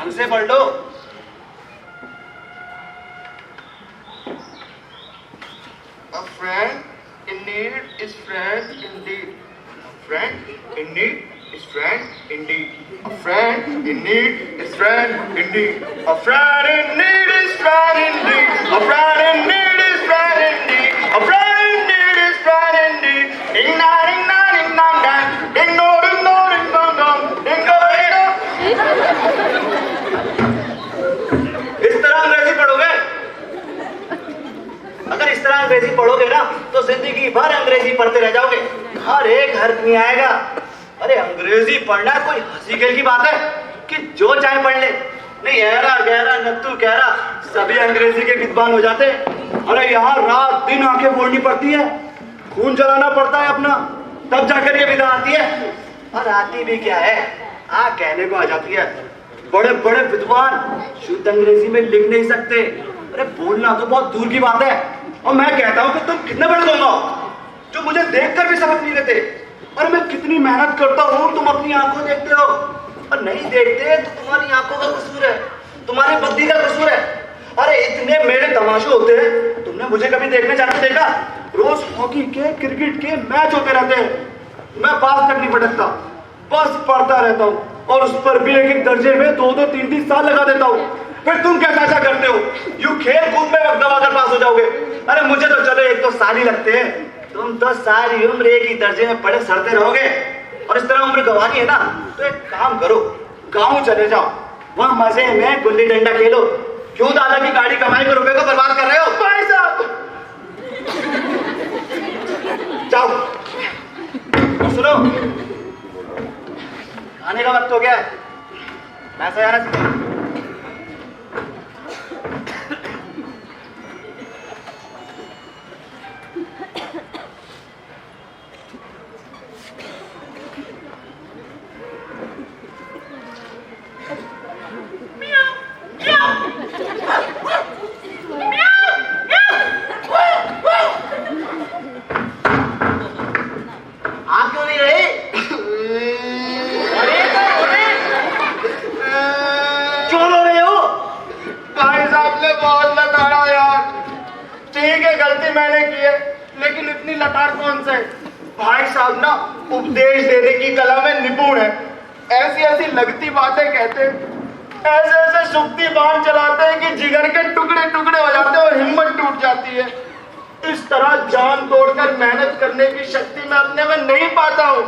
ढंग से पढ़ लो। A friend in need is friend indeed. A friend in need is friend indeed. A friend in need is friend indeed. A friend in need is friend indeed. A friend in need is friend indeed. A friend in need is friend indeed. Ding na ding na ding na dang. Ding do ding do ding dong dong. Ding do ding do. इस तरह अंग्रेजी पढ़ोगे? अगर इस तरह अंग्रेजी पढ़ोगे ना तो जिंदगी भर अंग्रेजी पढ़ते रह जाओगे, हर एक हर्फ नहीं आएगा। अरे अंग्रेजी पढ़ना कोई हंसी खेल की बात है कि जो चाहे पढ़ ले। नहीं ऐरा गहरा नत्तू गहरा सभी अंग्रेजी के विद्वान हो जाते। अरे यहाँ रात दिन आंखें फोड़नी पड़ती है, खून जलाना पड़ता है अपना, तब जाकर ये विधा आती है। और आती भी क्या है, कहने को आ जाती है। बड़े बड़े विद्वान शुद्ध अंग्रेजी में लिख नहीं सकते। अरे बोलना तो बहुत दूर की बात है। और मैं कहता हूँ कि तुम कितने बड़े लोग हो जो मुझे देखकर भी सबक नहीं लेते। और मैं कितनी मेहनत करता हूँ, तुम अपनी आंखों देखते हो और नहीं देखते तो तुम्हारी आंखों का कसूर है, तुम्हारी बुद्धि का कसूर है। अरे इतने मेरे तमाशे होते हैं, तुमने मुझे कभी देखने जाते देखा? रोज हॉकी के क्रिकेट के मैच होते रहते हैं, मैं पास तक नहीं भटकता, बस पढ़ता रहता हूँ और उस पर भी एक एक दर्जे में 2-2, 3-3 साल लगा देता हूँ। फिर तुम कैसा ऐसा करते हो? यूं खेल कूद में वक्त दबाकर पास हो जाओगे। अरे मुझे तो चलो एक तो साल ही लगते हैं, तुम तो सारी उम्र एक ही दर्जे में पढ़े सड़ते रहोगे। और इस तरह उम्र गंवानी है ना तो एक काम करो, गाँव चले जाओ, वहाँ मजे में गुल्ली डंडा खेलो। क्यों दादा की गाड़ी कमाई के रुपए को बर्बाद कर रहे हो? भाई साहब जाओ। और सुनो, खाने का वक्त हो गया है, पैसा यार मैंने की है, लेकिन इतनी लटार कौन सा है? भाई साहब ना उपदेश देने की कला में निपुण है। ऐसी ऐसी लगती बातें कहते हैं, ऐसे ऐसे शुक्ति बाण चलाते हैं कि जिगर के टुकड़े टुकड़े हो जाते हैं और हिम्मत टूट जाती है। इस तरह जान तोड़कर मेहनत करने की शक्ति मैं अपने में नहीं पाता हूँ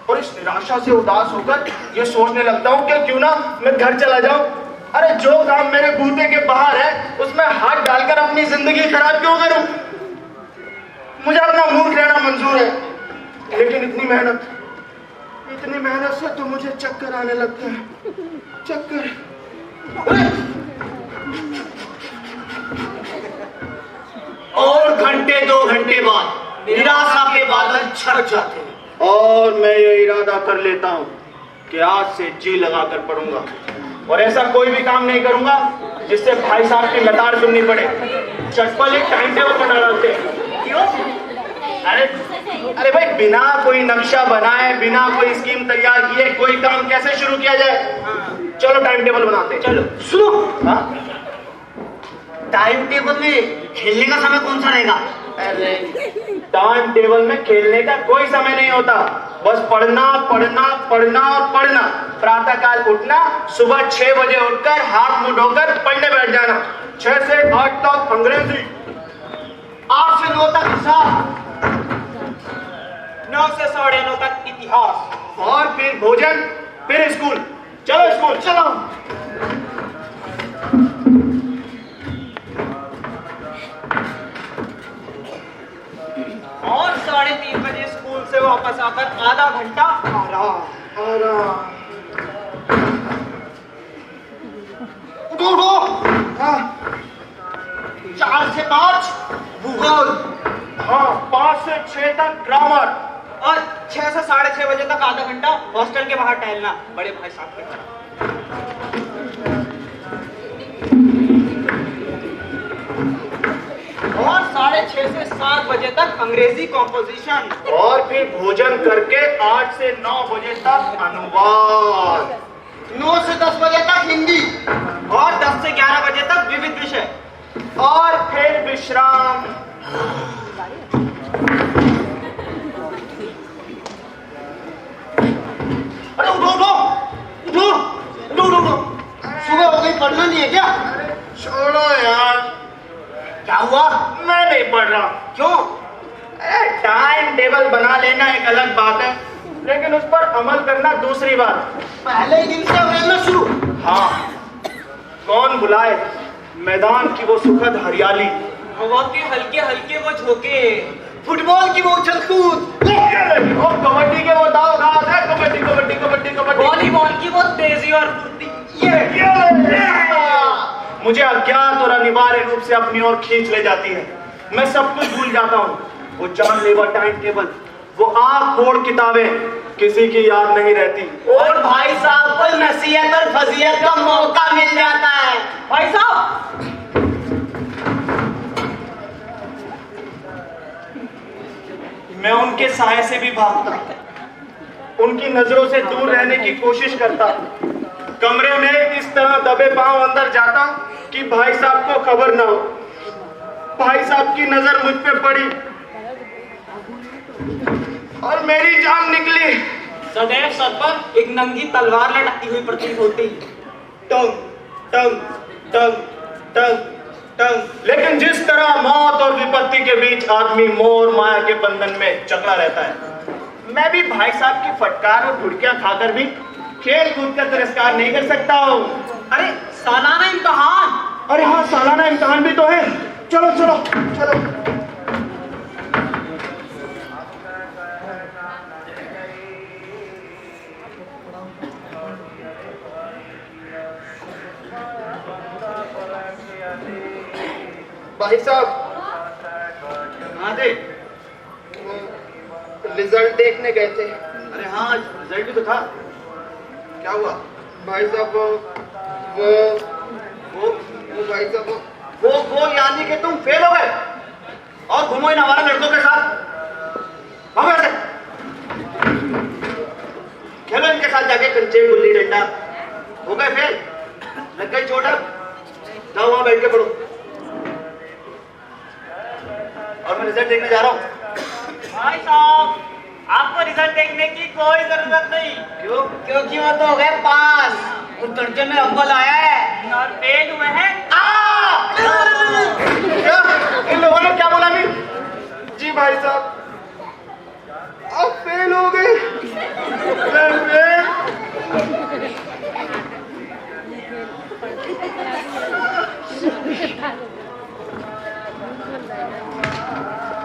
और इस निराशा से उदास होकर ये सोचने लगता हूँ कि क्यों ना मैं घर चला जाऊं। अरे जो काम मेरे बूते के बाहर है उसमें हाथ डालकर अपनी जिंदगी खराब क्यों करूं? मुझे अपना मूर्ख रहना मंजूर है, लेकिन इतनी मेहनत से तो मुझे चक्कर आने लगते हैं। चक्कर। और घंटे 2 घंटे बाद निराशा के बादल छट जाते हैं और मैं ये इरादा कर लेता हूँ कि आज से जी लगाकर पढ़ूंगा और ऐसा कोई भी काम नहीं करूंगा जिससे भाई साहब की लताड़ सुननी पड़े। चटपल एक टाइम टेबल बना डालते हैं। क्यों? अरे भाई, बिना कोई नक्शा बनाए, बिना कोई स्कीम तैयार किए कोई काम कैसे शुरू किया जाए? चलो टाइम टेबल बनाते हैं। चलो सुनो, टाइम टेबल में खेलने का समय कौन सा रहेगा? अरे टाइम टेबल में खेलने का कोई समय नहीं होता, बस पढ़ना पढ़ना पढ़ना और पढ़ना। प्रातः काल उठना, सुबह 6 बजे उठकर हाथ मुंह धोकर पढ़ने बैठ जाना। 6 से 8 तक अंग्रेजी, 8 से 9 तक हिसाब, 9 से 9:30 तक इतिहास और फिर भोजन, फिर स्कूल। चलो स्कूल चलो। और 3:30 बजे स्कूल से वापस आकर आधा घंटा आराम। उठो। 4 से 5 भूगोल, 5 से 6 तक ग्रामर और 6 से 6:30 बजे तक आधा घंटा हॉस्टल के बाहर टहलना बड़े भाई साहब के साथ। और 6:30 से 7 बजे तक अंग्रेजी कॉम्पोजिशन और फिर भोजन करके 8 से 9 बजे तक अनुवाद, 9 से 10 बजे तक हिंदी हुआ? मैं नहीं पढ़ रहा। क्यों? टाइम टेबल बना लेना एक अलग बात है, लेकिन उस पर अमल करना दूसरी बात। पहले ही दिन से उड़ना शुरू। हाँ, कौन बुलाए मैदान की वो सुखद हरियाली, हवा के हल्के हल्के वो झोंके, फुटबॉल की वो उछल कूद, और कबड्डी के वो दाव घास है, कबड्डी कबड्डी कबड्डी कबड्डी, वॉलीबॉल की वो तेजी और फुर्ती। मुझे अज्ञात और अनिवार्य रूप से अपनी ओर खींच ले जाती है। मैं सब कुछ भूल जाता हूँ। वो जानलेवा टाइम टेबल, वो आँख फोड़ किताबें, किसी की याद नहीं रहती। और भाई साहब को नसीहत और फजीयत का मौका मिल जाता है। भाई साहब, मैं उनके साए से भी भागता, उनकी नजरों से दूर रहने की कोशिश करता, कमरे में इस तरह दबे पांव अंदर जाता कि भाई साहब को खबर ना हो। भाई साहब की नजर मुझ पे पड़ी और मेरी जान निकली। सदैव सर पर एक नंगी तलवार लटकती हुई प्रतीत होती। टंग टंग टंग टंग टंग। लेकिन जिस तरह मौत और विपत्ति के बीच आदमी मोह माया के बंधन में जकड़ा रहता है, मैं भी भाई साहब की फटकार और घुड़कियां खाकर भी खेल कूद का तिरस्कार नहीं कर सकता हूँ। अरे सालाना इम्तिहान। अरे हाँ, सालाना इम्तिहान भी तो है। चलो चलो चलो। भाई साहब, हाँ थे? रिजल्ट देखने गए थे। अरे हाँ, रिजल्ट भी तो था। क्या हुआ? भाई साहब वो भाई साहब वो यानी कि तुम फेल हो गए और घूमो इन हमारे लड़कों के साथ। भागो ऐसे। खेलो इनके साथ जाके कंचे गुल्ली डंडा। हो गए फेल, लग गई चोट। अब जाओ वहां बैठ के पढ़ो। और मैं रिजल्ट देखने जा रहा हूँ। भाई साहब, आपको रिजल्ट देखने की कोई जरूरत नहीं। क्यों? क्योंकि वो तो हो गए पास, उस दर्जे में अव्वल आया है और फेल हुए हैं। क्या इन लोगों ने क्या बोला? भी जी भाई साहब, आप फेल हो गए।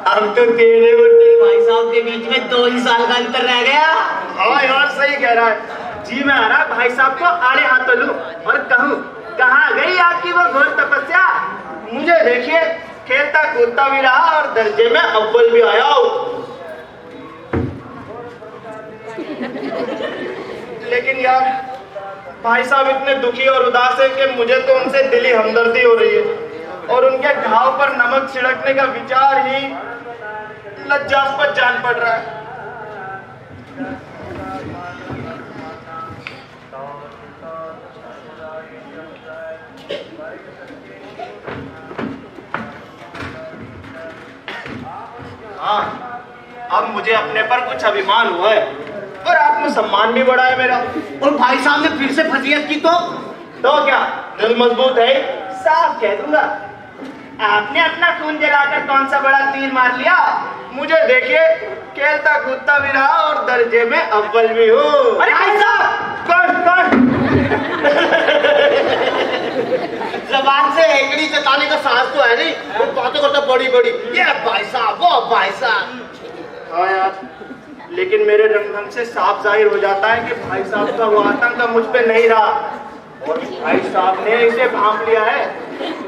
अब तो तेरे और तेरे भाई साहब के बीच में 2 ही साल का अंतर रह गया। हाँ यार, सही कह रहा है जी। मैं आ रहा भाई साहब को आड़े हाथों लूं और कहूं, कहाँ गई आपकी वो घोर तपस्या? मुझे देखिए, खेलता कूदता भी रहा और दर्जे में अव्वल भी आया हूं। लेकिन यार, भाई साहब इतने दुखी और उदास है कि मुझे तो उनसे दिली हमदर्दी हो रही है और उनके घाव पर नमक छिड़कने का विचार ही लज्जास्पद जान पड़ रहा है। हाँ, अब मुझे अपने पर कुछ अभिमान हुआ है और आत्मसम्मान भी बढ़ा है मेरा। और भाई साहब ने फिर से फजीयत की तो क्या दिल मजबूत है? साफ कह दूंगा, आपने अपना खून जलाकर कौन सा बड़ा तीर मार लिया? मुझे देखिए, खेलता कूदता भी रहा और दर्जे में अव्वल भी हूँ। अरे भाई साहब, कौन जबान से एकड़ी चटाने का साहस तो है नहीं, वो बातें करता बड़ी बड़ी। ये भाई साहब, वो भाई साहब। हाँ यार, लेकिन मेरे रंग ढंग से साफ जाहिर हो जाता है कि भाई साहब का वो आतंक मुझ पे नहीं रहा और भाई साहब ने इसे भांप लिया है।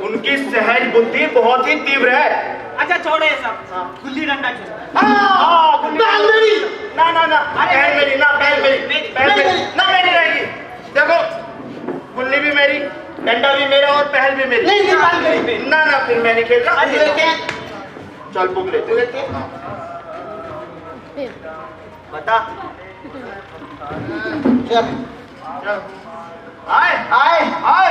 उनकी सहज बुद्धि बहुत ही तीव्र है। अच्छा छोड़ो ये सब, हाँ। गुल्ली डंडा खेलो। पहल मेरी। ना ना ना, पहल मेरी ना, पहल मेरी, पहल मेरी ना, मेरी रहेगी। देखो, गुल्ली भी मेरी, डंडा भी मेरा और पहल भी मेरी। नहीं, पहल मेरी। ना ना, फिर मैं नहीं खेल रहा। लेते हैं। चल बुक लेते लेते हैं। बता। चल। आए आए आए।